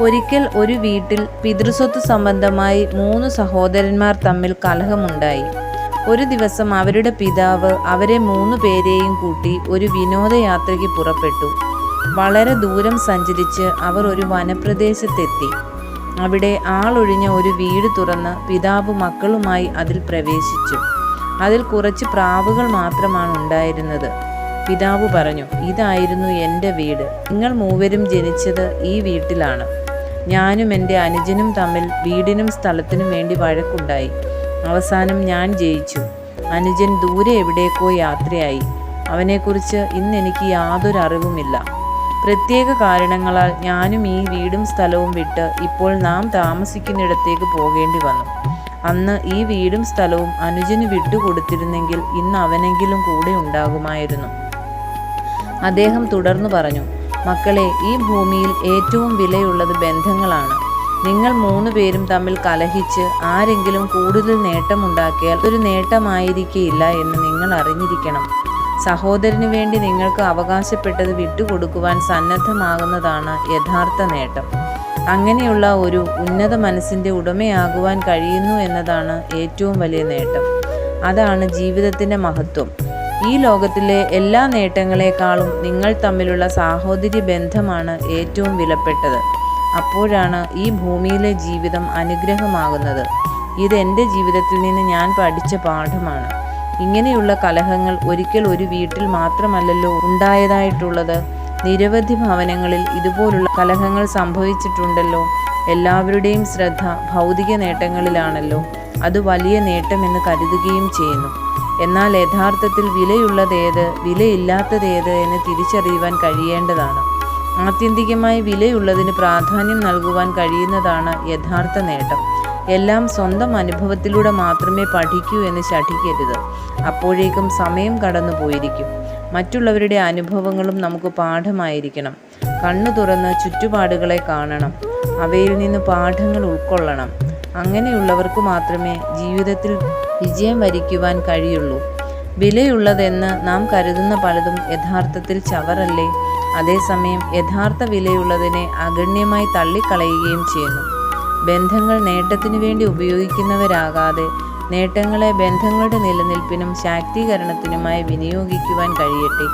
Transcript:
ഒരിക്കൽ ഒരു വീട്ടിൽ പിതൃസ്വത്ത് സംബന്ധമായി 3 സഹോദരന്മാർ തമ്മിൽ കലഹമുണ്ടായി. ഒരു ദിവസം അവരുടെ പിതാവ് അവരെ 3 പേരെയും കൂട്ടി ഒരു വിനോദയാത്രയ്ക്ക് പുറപ്പെട്ടു. വളരെ ദൂരം സഞ്ചരിച്ച് അവർ ഒരു വനപ്രദേശത്തെത്തി. അവിടെ ആളൊഴിഞ്ഞ ഒരു വീട് തുറന്ന് പിതാവ് മക്കളുമായി അതിൽ പ്രവേശിച്ചു. അതിൽ കുറച്ച് പ്രാവുകൾ മാത്രമാണ് ഉണ്ടായിരുന്നത്. പിതാവ് പറഞ്ഞു, ഇതായിരുന്നു എൻ്റെ വീട്. നിങ്ങൾ 3 ജനിച്ചത് ഈ വീട്ടിലാണ്. ഞാനും എൻ്റെ അനുജനും തമ്മിൽ വീടിനും സ്ഥലത്തിനും വേണ്ടി വഴക്കുണ്ടായി. അവസാനം ഞാൻ ജയിച്ചു. അനുജൻ ദൂരെ എവിടേക്കോ യാത്രയായി. അവനെക്കുറിച്ച് ഇന്നെനിക്ക് യാതൊരു അറിവുമില്ല. പ്രത്യേക കാരണങ്ങളാൽ ഞാനും ഈ വീടും സ്ഥലവും വിട്ട് ഇപ്പോൾ നാം താമസിക്കുന്നിടത്തേക്ക് പോകേണ്ടി വന്നു. അന്ന് ഈ വീടും സ്ഥലവും അനുജന് വിട്ടുകൊടുത്തിരുന്നെങ്കിൽ ഇന്ന് അവനെങ്കിലും കൂടെ ഉണ്ടാകുമായിരുന്നു. അദ്ദേഹം തുടർന്നു പറഞ്ഞു, മക്കളെ, ഈ ഭൂമിയിൽ ഏറ്റവും വിലയുള്ളത് ബന്ധങ്ങളാണ്. നിങ്ങൾ 3 പേരും തമ്മിൽ കലഹിച്ച് ആരെങ്കിലും കൂടുതൽ നേട്ടമുണ്ടാക്കിയാൽ ഒരു നേട്ടമായിരിക്കില്ല എന്ന് നിങ്ങൾ അറിഞ്ഞിരിക്കണം. സഹോദരന് വേണ്ടി നിങ്ങൾക്ക് അവകാശപ്പെട്ടത് വിട്ടുകൊടുക്കുവാൻ സന്നദ്ധമാകുന്നതാണ് യഥാർത്ഥ നേട്ടം. അങ്ങനെയുള്ള ഒരു ഉന്നത മനസ്സിൻ്റെ ഉടമയാകുവാൻ കഴിയുന്നു എന്നതാണ് ഏറ്റവും വലിയ നേട്ടം. അതാണ് ജീവിതത്തിൻ്റെ മഹത്വം. ഈ ലോകത്തിലെ എല്ലാ നേട്ടങ്ങളെക്കാളും നിങ്ങൾ തമ്മിലുള്ള സാഹോദര്യ ബന്ധമാണ് ഏറ്റവും വിലപ്പെട്ടത്. അപ്പോഴാണ് ഈ ഭൂമിയിലെ ജീവിതം അനുഗ്രഹമാകുന്നത്. ഇത് എൻ്റെ ജീവിതത്തിൽ നിന്ന് ഞാൻ പഠിച്ച പാഠമാണ്. ഇങ്ങനെയുള്ള കലഹങ്ങൾ ഒരിക്കൽ ഒരു വീട്ടിൽ മാത്രമല്ലല്ലോ ഉണ്ടായതായിട്ടുള്ളത്. നിരവധി ഭവനങ്ങളിൽ ഇതുപോലുള്ള കലഹങ്ങൾ സംഭവിച്ചിട്ടുണ്ടല്ലോ. എല്ലാവരുടെയും ശ്രദ്ധ ഭൗതിക നേട്ടങ്ങളിലാണല്ലോ. അത് വലിയ നേട്ടമെന്ന് കരുതുകയും ചെയ്യുന്നു. എന്നാൽ യഥാർത്ഥത്തിൽ വിലയുള്ളതേത് വിലയില്ലാത്തതേത് എന്ന് തിരിച്ചറിയുവാൻ കഴിയേണ്ടതാണ്. ആത്യന്തികമായി വിലയുള്ളതിന് പ്രാധാന്യം നൽകുവാൻ കഴിയുന്നതാണ് യഥാർത്ഥ നേട്ടം. എല്ലാം സ്വന്തം അനുഭവത്തിലൂടെ മാത്രമേ പഠിക്കൂ എന്ന് ശഠിക്കരുത്. അപ്പോഴേക്കും സമയം കടന്നു പോയിരിക്കും. മറ്റുള്ളവരുടെ അനുഭവങ്ങളും നമുക്ക് പാഠമായിരിക്കണം. കണ്ണു തുറന്ന് ചുറ്റുപാടുകളെ കാണണം. അവയിൽ നിന്ന് പാഠങ്ങൾ ഉൾക്കൊള്ളണം. അങ്ങനെയുള്ളവർക്ക് മാത്രമേ ജീവിതത്തിൽ വിജയം വരിക്കുവാൻ കഴിയുള്ളൂ. വിലയുള്ളതെന്ന് നാം കരുതുന്ന പലതും യഥാർത്ഥത്തിൽ ചവറല്ലേ. അതേസമയം യഥാർത്ഥ വിലയുള്ളതിനെ അഗണ്യമായി തള്ളിക്കളയുകയും ചെയ്യുന്നു. ബന്ധങ്ങൾ നേട്ടത്തിനു വേണ്ടി ഉപയോഗിക്കുന്നവരാകാതെ നേട്ടങ്ങളെ ബന്ധങ്ങളുടെ നിലനിൽപ്പിനും ശാക്തീകരണത്തിനുമായി വിനിയോഗിക്കുവാൻ കഴിയട്ടെ.